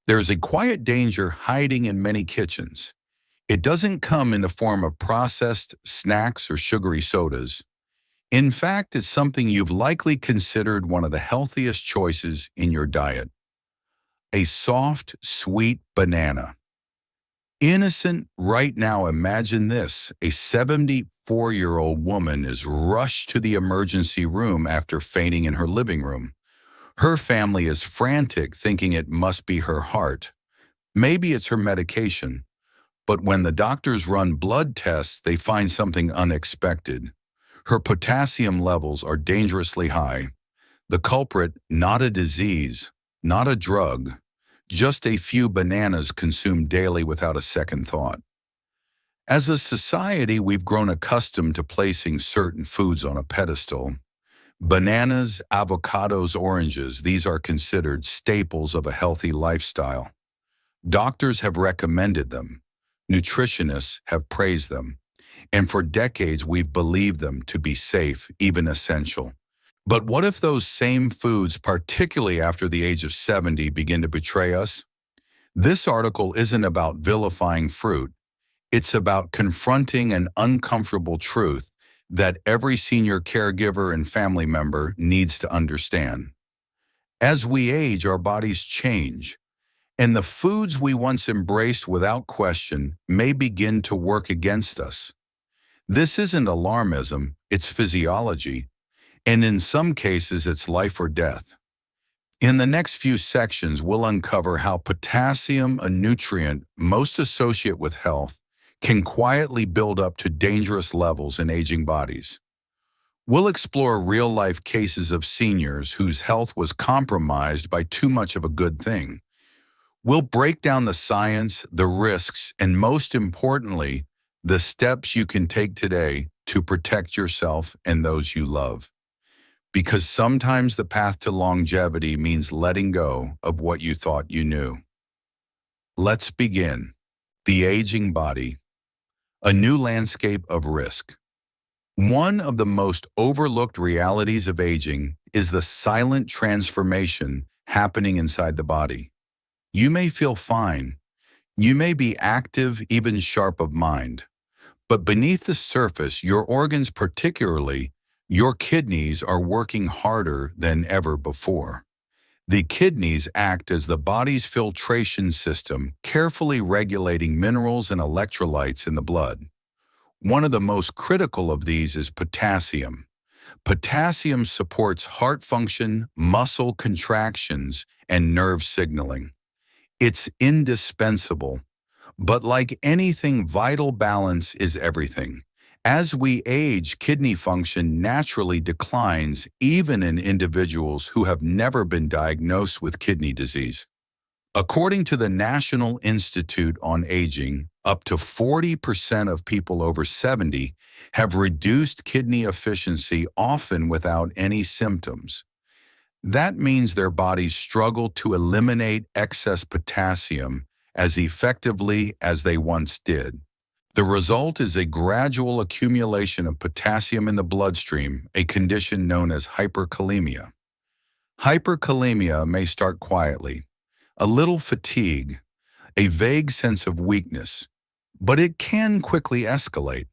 There's a quiet danger hiding in many kitchens. It doesn't come in the form of processed snacks or sugary sodas. In fact, it's something you've likely considered one of the healthiest choices in your diet. A soft, sweet banana. Innocent, right now imagine this. A 74-year-old woman is rushed to the emergency room after fainting in her living room. Her family is frantic, thinking it must be her heart. Maybe it's her medication. But when the doctors run blood tests, they find something unexpected. Her potassium levels are dangerously high. The culprit, not a disease, not a drug, just a few bananas consumed daily without a second thought. As a society, we've grown accustomed to placing certain foods on a pedestal. Bananas, avocados, oranges, these are considered staples of a healthy lifestyle. Doctors have recommended them. Nutritionists have praised them. And for decades, we've believed them to be safe, even essential. But what if those same foods, particularly after the age of 70, begin to betray us? This article isn't about vilifying fruit. It's about confronting an uncomfortable truth that every senior caregiver and family member needs to understand. As we age, our bodies change, and the foods we once embraced without question may begin to work against us. This isn't alarmism, it's physiology, and in some cases it's life or death. In the next few sections, we'll uncover how potassium, a nutrient most associated with health, can quietly build up to dangerous levels in aging bodies. We'll explore real-life cases of seniors whose health was compromised by too much of a good thing. We'll break down the science, the risks, and most importantly, the steps you can take today to protect yourself and those you love. Because sometimes the path to longevity means letting go of what you thought you knew. Let's begin. The aging body. A new landscape of risk. One of the most overlooked realities of aging is the silent transformation happening inside the body. You may feel fine. You may be active, even sharp of mind. But beneath the surface, your organs, particularly your kidneys, are working harder than ever before. The kidneys act as the body's filtration system, carefully regulating minerals and electrolytes in the blood. One of the most critical of these is potassium. Potassium supports heart function, muscle contractions, and nerve signaling. It's indispensable. But like anything vital, balance is everything. As we age, kidney function naturally declines, even in individuals who have never been diagnosed with kidney disease. According to the National Institute on Aging, up to 40% of people over 70 have reduced kidney efficiency, often without any symptoms. That means their bodies struggle to eliminate excess potassium as effectively as they once did. The result is a gradual accumulation of potassium in the bloodstream, a condition known as hyperkalemia. Hyperkalemia may start quietly, a little fatigue, a vague sense of weakness, but it can quickly escalate.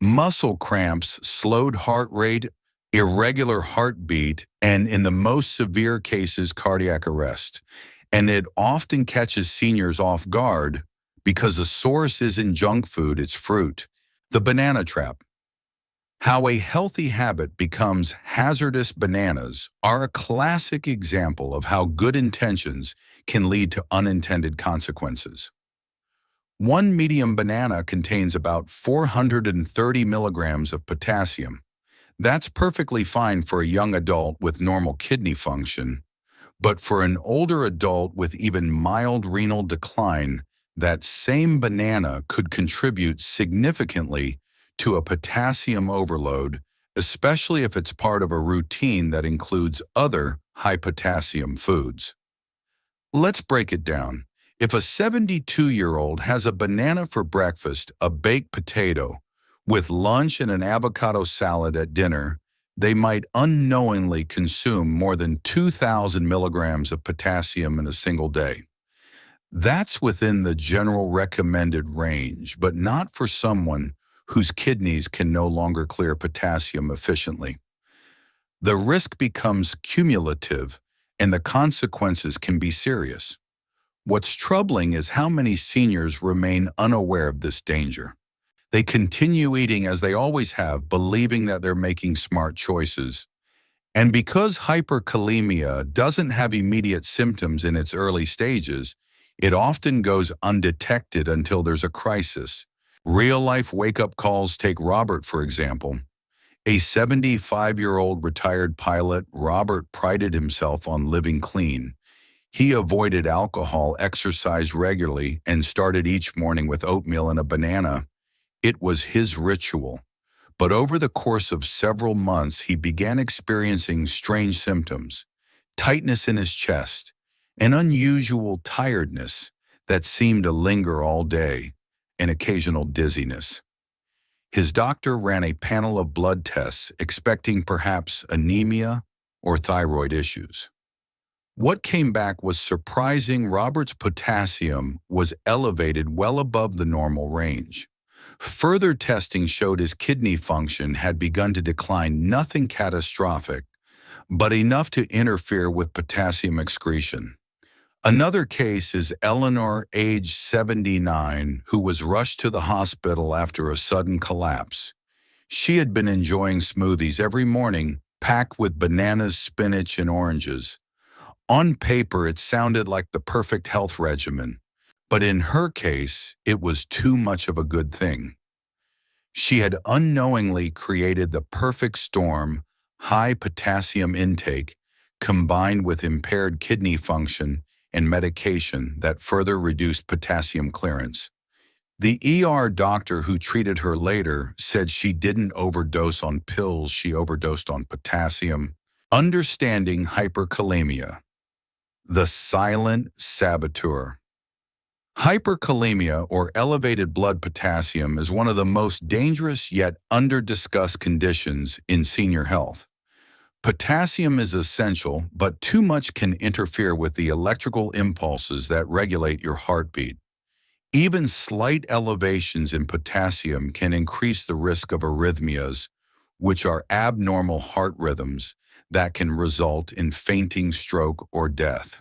Muscle cramps, slowed heart rate, irregular heartbeat, and in the most severe cases, cardiac arrest. And it often catches seniors off guard because the source isn't junk food, it's fruit. The banana trap. How a healthy habit becomes hazardous bananas are a classic example of how good intentions can lead to unintended consequences. One medium banana contains about 430 milligrams of potassium. That's perfectly fine for a young adult with normal kidney function, but for an older adult with even mild renal decline, that same banana could contribute significantly to a potassium overload, especially if it's part of a routine that includes other high-potassium foods. Let's break it down. If a 72-year-old has a banana for breakfast, a baked potato, with lunch and an avocado salad at dinner, they might unknowingly consume more than 2,000 milligrams of potassium in a single day. That's within the general recommended range, but not for someone whose kidneys can no longer clear potassium efficiently. The risk becomes cumulative, and the consequences can be serious. What's troubling is how many seniors remain unaware of this danger. They continue eating as they always have, believing that they're making smart choices. And because hyperkalemia doesn't have immediate symptoms in its early stages, it often goes undetected until there's a crisis. Real-life wake-up calls take Robert, for example. A 75-year-old retired pilot, Robert prided himself on living clean. He avoided alcohol, exercised regularly, and started each morning with oatmeal and a banana. It was his ritual. But over the course of several months, he began experiencing strange symptoms: tightness in his chest, an unusual tiredness that seemed to linger all day, and occasional dizziness. His doctor ran a panel of blood tests, expecting perhaps anemia or thyroid issues. What came back was surprising. Robert's potassium was elevated well above the normal range. Further testing showed his kidney function had begun to decline, nothing catastrophic, but enough to interfere with potassium excretion. Another case is Eleanor, age 79, who was rushed to the hospital after a sudden collapse. She had been enjoying smoothies every morning, packed with bananas, spinach, and oranges. On paper, it sounded like the perfect health regimen, but in her case, it was too much of a good thing. She had unknowingly created the perfect storm: high potassium intake, combined with impaired kidney function and medication that further reduced potassium clearance. The ER doctor who treated her later said she didn't overdose on pills, she overdosed on potassium. Understanding hyperkalemia. The silent saboteur. Hyperkalemia, or elevated blood potassium, is one of the most dangerous yet under-discussed conditions in senior health. Potassium is essential, but too much can interfere with the electrical impulses that regulate your heartbeat. Even slight elevations in potassium can increase the risk of arrhythmias, which are abnormal heart rhythms that can result in fainting, stroke, or death.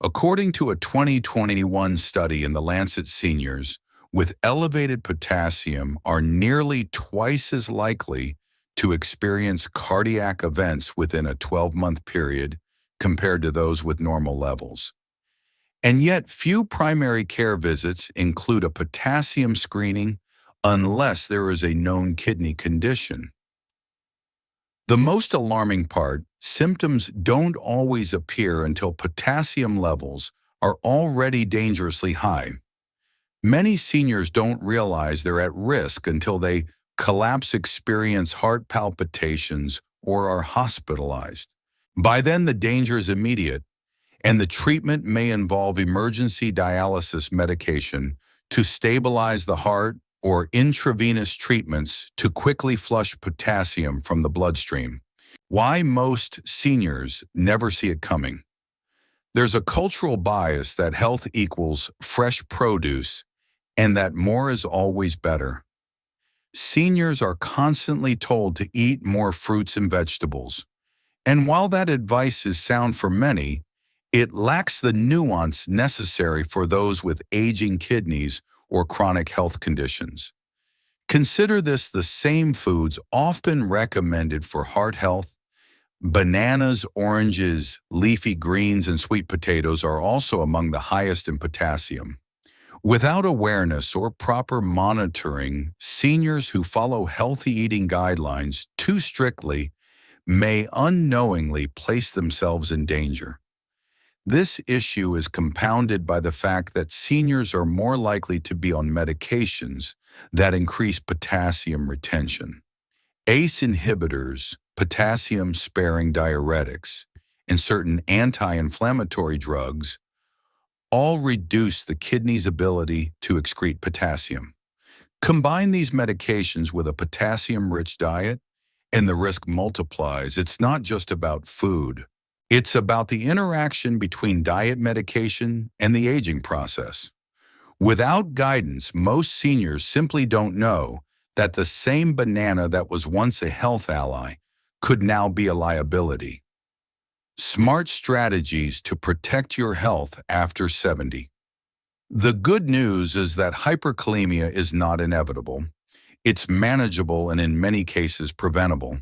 According to a 2021 study in The Lancet, seniors with elevated potassium are nearly twice as likely to experience cardiac events within a 12-month period compared to those with normal levels. And yet, few primary care visits include a potassium screening unless there is a known kidney condition. The most alarming part: symptoms don't always appear until potassium levels are already dangerously high. Many seniors don't realize they're at risk until they collapse, experience heart palpitations, or are hospitalized. By then, the danger is immediate, and the treatment may involve emergency dialysis medication to stabilize the heart or intravenous treatments to quickly flush potassium from the bloodstream. Why most seniors never see it coming. There's a cultural bias that health equals fresh produce and that more is always better. Seniors are constantly told to eat more fruits and vegetables. And while that advice is sound for many, it lacks the nuance necessary for those with aging kidneys or chronic health conditions. Consider this: the same foods often recommended for heart health, bananas, oranges, leafy greens, and sweet potatoes, are also among the highest in potassium. Without awareness or proper monitoring, seniors who follow healthy eating guidelines too strictly may unknowingly place themselves in danger. This issue is compounded by the fact that seniors are more likely to be on medications that increase potassium retention. ACE inhibitors, potassium-sparing diuretics, and certain anti-inflammatory drugs all reduce the kidney's ability to excrete potassium. Combine these medications with a potassium-rich diet, and the risk multiplies. It's not just about food. It's about the interaction between diet medication and the aging process. Without guidance, most seniors simply don't know that the same banana that was once a health ally could now be a liability. Smart strategies to protect your health after 70. The good news is that hyperkalemia is not inevitable. It's manageable and in many cases preventable.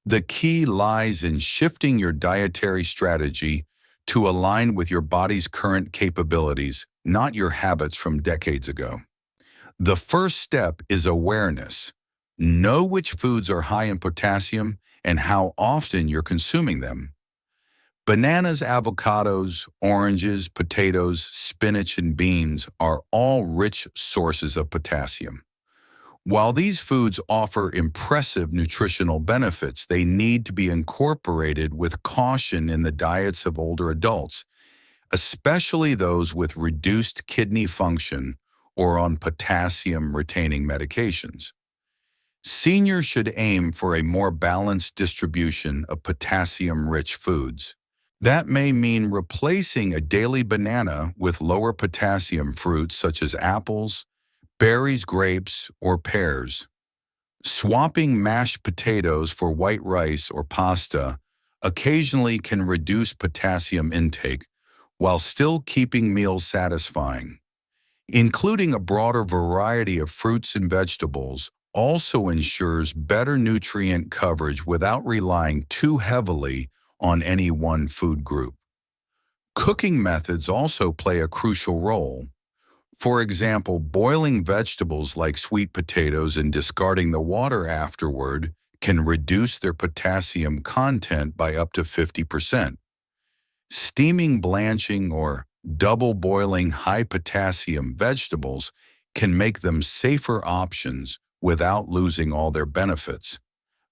The key lies in shifting your dietary strategy to align with your body's current capabilities, not your habits from decades ago. The first step is awareness. Know which foods are high in potassium and how often you're consuming them. Bananas, avocados, oranges, potatoes, spinach, and beans are all rich sources of potassium. While these foods offer impressive nutritional benefits, they need to be incorporated with caution in the diets of older adults, especially those with reduced kidney function or on potassium-retaining medications. Seniors should aim for a more balanced distribution of potassium-rich foods. That may mean replacing a daily banana with lower potassium fruits such as apples, berries, grapes, or pears. Swapping mashed potatoes for white rice or pasta occasionally can reduce potassium intake while still keeping meals satisfying. Including a broader variety of fruits and vegetables also ensures better nutrient coverage without relying too heavily on any one food group. Cooking methods also play a crucial role. For example, boiling vegetables like sweet potatoes and discarding the water afterward can reduce their potassium content by up to 50%. Steaming, blanching, or double boiling high potassium vegetables can make them safer options without losing all their benefits.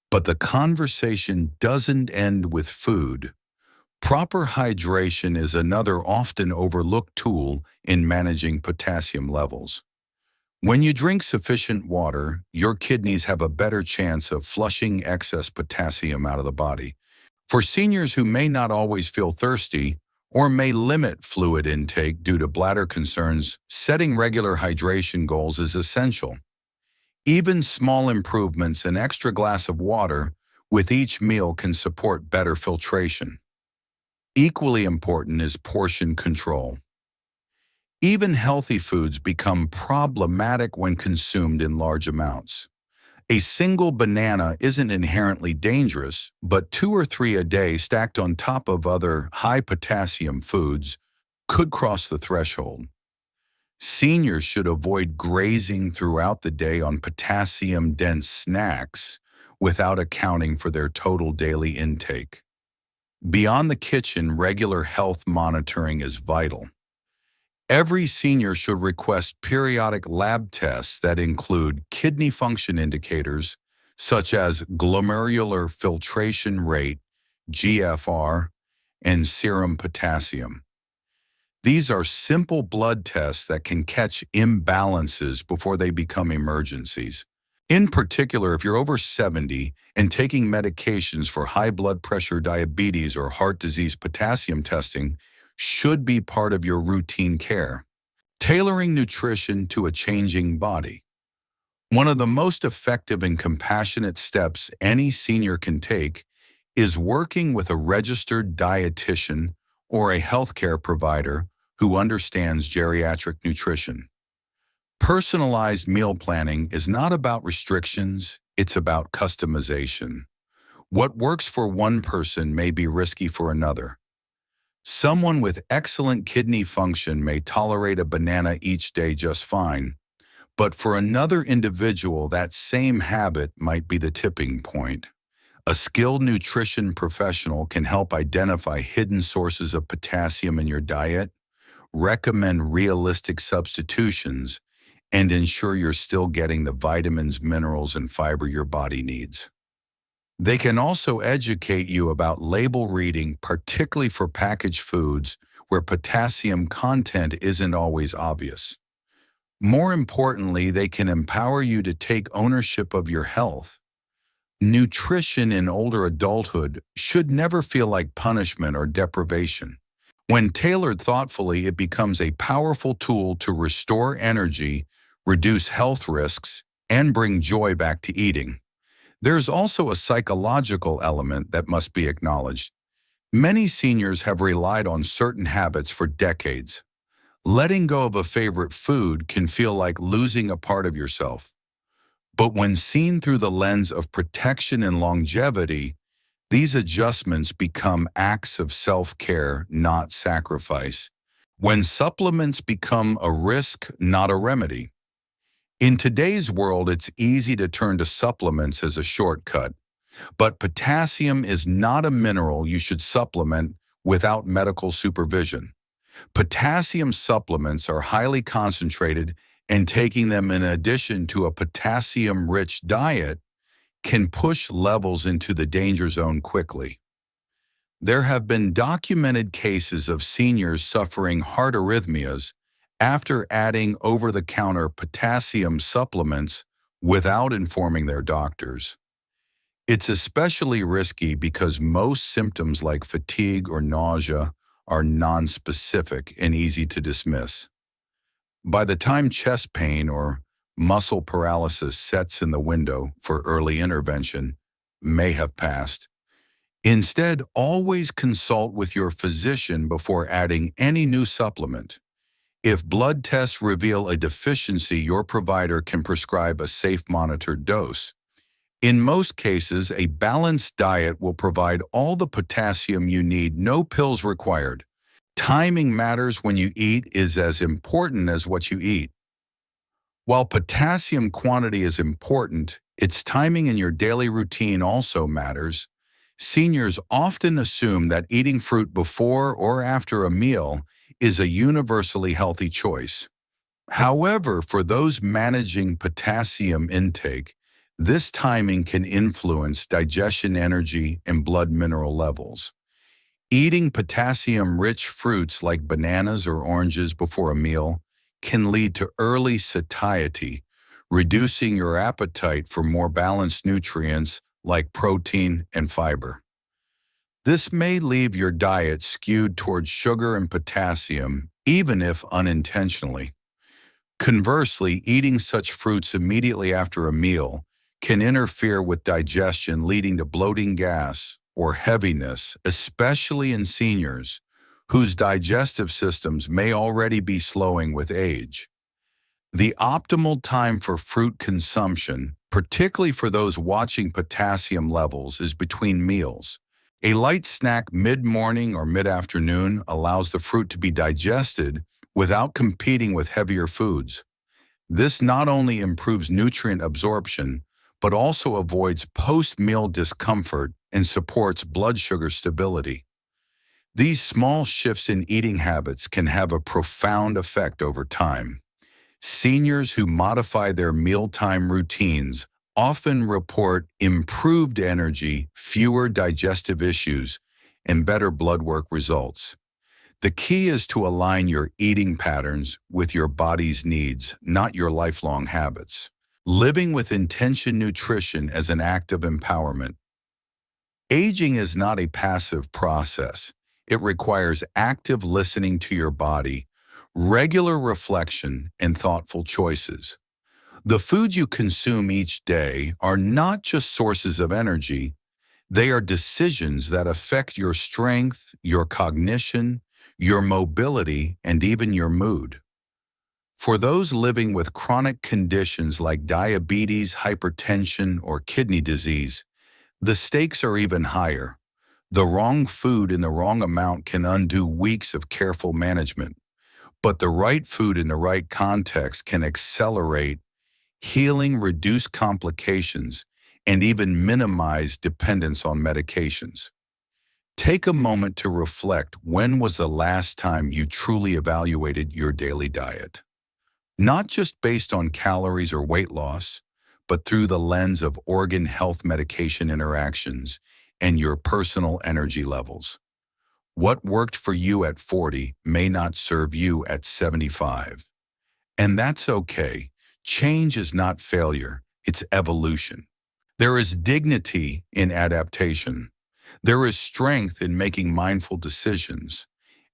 But the conversation doesn't end with food. Proper hydration is another often overlooked tool in managing potassium levels. When you drink sufficient water, your kidneys have a better chance of flushing excess potassium out of the body. For seniors who may not always feel thirsty or may limit fluid intake due to bladder concerns, setting regular hydration goals is essential. Even small improvements, an extra glass of water with each meal, can support better filtration. Equally important is portion control. Even healthy foods become problematic when consumed in large amounts. A single banana isn't inherently dangerous, but 2 or 3 a day stacked on top of other high-potassium foods could cross the threshold. Seniors should avoid grazing throughout the day on potassium-dense snacks without accounting for their total daily intake. Beyond the kitchen, regular health monitoring is vital. Every senior should request periodic lab tests that include kidney function indicators such as glomerular filtration rate, GFR, and serum potassium. These are simple blood tests that can catch imbalances before they become emergencies. In particular, if you're over 70 and taking medications for high blood pressure, diabetes, or heart disease, potassium testing should be part of your routine care. Tailoring nutrition to a changing body. One of the most effective and compassionate steps any senior can take is working with a registered dietitian or a healthcare provider who understands geriatric nutrition. Personalized meal planning is not about restrictions, it's about customization. What works for one person may be risky for another. Someone with excellent kidney function may tolerate a banana each day just fine, but for another individual, that same habit might be the tipping point. A skilled nutrition professional can help identify hidden sources of potassium in your diet, recommend realistic substitutions, and ensure you're still getting the vitamins, minerals, and fiber your body needs. They can also educate you about label reading, particularly for packaged foods where potassium content isn't always obvious. More importantly, they can empower you to take ownership of your health. Nutrition in older adulthood should never feel like punishment or deprivation. When tailored thoughtfully, it becomes a powerful tool to restore energy, reduce health risks, and bring joy back to eating. There's also a psychological element that must be acknowledged. Many seniors have relied on certain habits for decades. Letting go of a favorite food can feel like losing a part of yourself. But when seen through the lens of protection and longevity, these adjustments become acts of self-care, not sacrifice. When supplements become a risk, not a remedy. In today's world, it's easy to turn to supplements as a shortcut. But potassium is not a mineral you should supplement without medical supervision. Potassium supplements are highly concentrated, and taking them in addition to a potassium-rich diet can push levels into the danger zone quickly. There have been documented cases of seniors suffering heart arrhythmias after adding over-the-counter potassium supplements without informing their doctors. It's especially risky because most symptoms like fatigue or nausea are nonspecific and easy to dismiss. By the time chest pain or muscle paralysis sets in the window for early intervention may have passed. Instead, always consult with your physician before adding any new supplement. If blood tests reveal a deficiency, your provider can prescribe a safe monitored dose. In most cases, a balanced diet will provide all the potassium you need, no pills required. Timing matters when you eat is as important as what you eat. While potassium quantity is important, its timing in your daily routine also matters. Seniors often assume that eating fruit before or after a meal is a universally healthy choice. However, for those managing potassium intake, this timing can influence digestion energy and blood mineral levels. Eating potassium-rich fruits like bananas or oranges before a meal can lead to early satiety, reducing your appetite for more balanced nutrients like protein and fiber. This may leave your diet skewed towards sugar and potassium, even if unintentionally. Conversely, eating such fruits immediately after a meal can interfere with digestion, leading to bloating, gas, or heaviness, especially in seniors whose digestive systems may already be slowing with age. The optimal time for fruit consumption, particularly for those watching potassium levels, is between meals. A light snack mid-morning or mid-afternoon allows the fruit to be digested without competing with heavier foods. This not only improves nutrient absorption, but also avoids post-meal discomfort and supports blood sugar stability. These small shifts in eating habits can have a profound effect over time. Seniors who modify their mealtime routines often report improved energy, fewer digestive issues, and better blood work results. The key is to align your eating patterns with your body's needs, not your lifelong habits. Living with intention nutrition as an act of empowerment. Aging is not a passive process. It requires active listening to your body, regular reflection, and thoughtful choices. The foods you consume each day are not just sources of energy, they are decisions that affect your strength, your cognition, your mobility, and even your mood. For those living with chronic conditions like diabetes, hypertension, or kidney disease, the stakes are even higher. The wrong food in the wrong amount can undo weeks of careful management, but the right food in the right context can accelerate healing, reduce complications, and even minimize dependence on medications. Take a moment to reflect, when was the last time you truly evaluated your daily diet? Not just based on calories or weight loss, but through the lens of organ health medication interactions and your personal energy levels. What worked for you at 40 may not serve you at 75. And that's okay. Change is not failure, it's evolution. There is dignity in adaptation. There is strength in making mindful decisions.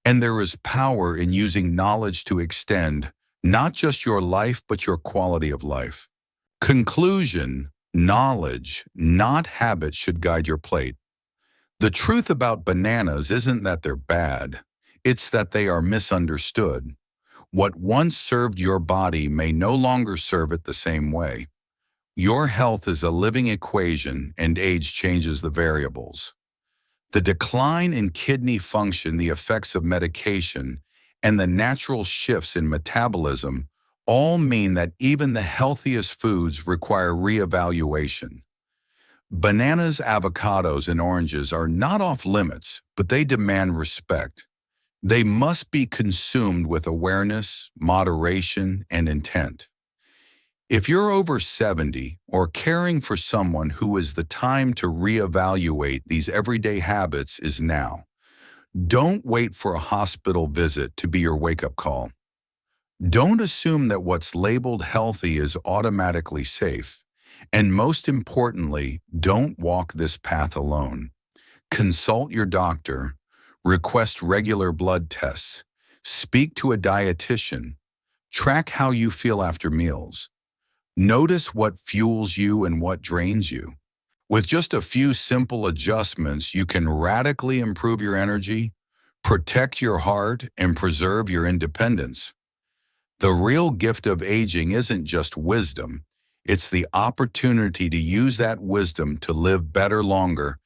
And there is power in using knowledge to extend not just your life, but your quality of life. Conclusion: knowledge, not habit, should guide your plate. The truth about bananas isn't that they're bad. It's that they are misunderstood. What once served your body may no longer serve it the same way. Your health is a living equation, and age changes the variables. The decline in kidney function, the effects of medication, and the natural shifts in metabolism all mean that even the healthiest foods require reevaluation. Bananas, avocados, and oranges are not off limits, but they demand respect. They must be consumed with awareness, moderation, and intent. If you're over 70 or caring for someone who is, the time to reevaluate these everyday habits is now. Don't wait for a hospital visit to be your wake-up call. Don't assume that what's labeled healthy is automatically safe. And most importantly, don't walk this path alone. Consult your doctor, request regular blood tests, speak to a dietitian, track how you feel after meals. Notice what fuels you and what drains you. With just a few simple adjustments, you can radically improve your energy, protect your heart, and preserve your independence. The real gift of aging isn't just wisdom. It's the opportunity to use that wisdom to live better, longer,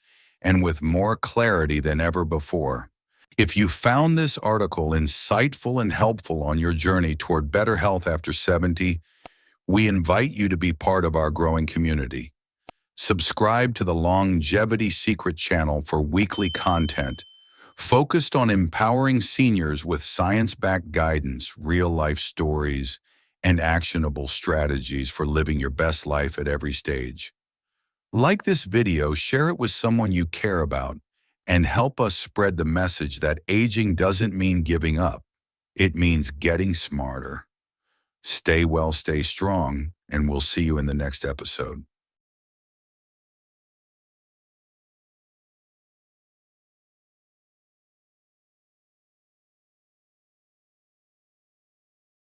and with more clarity than ever before. If you found this article insightful and helpful on your journey toward better health after 70, we invite you to be part of our growing community. Subscribe to the Longevity Secret channel for weekly content focused on empowering seniors with science-backed guidance, real-life stories, and actionable strategies for living your best life at every stage. Like this video, share it with someone you care about, and help us spread the message that aging doesn't mean giving up. It means getting smarter. Stay well, stay strong, and we'll see you in the next episode.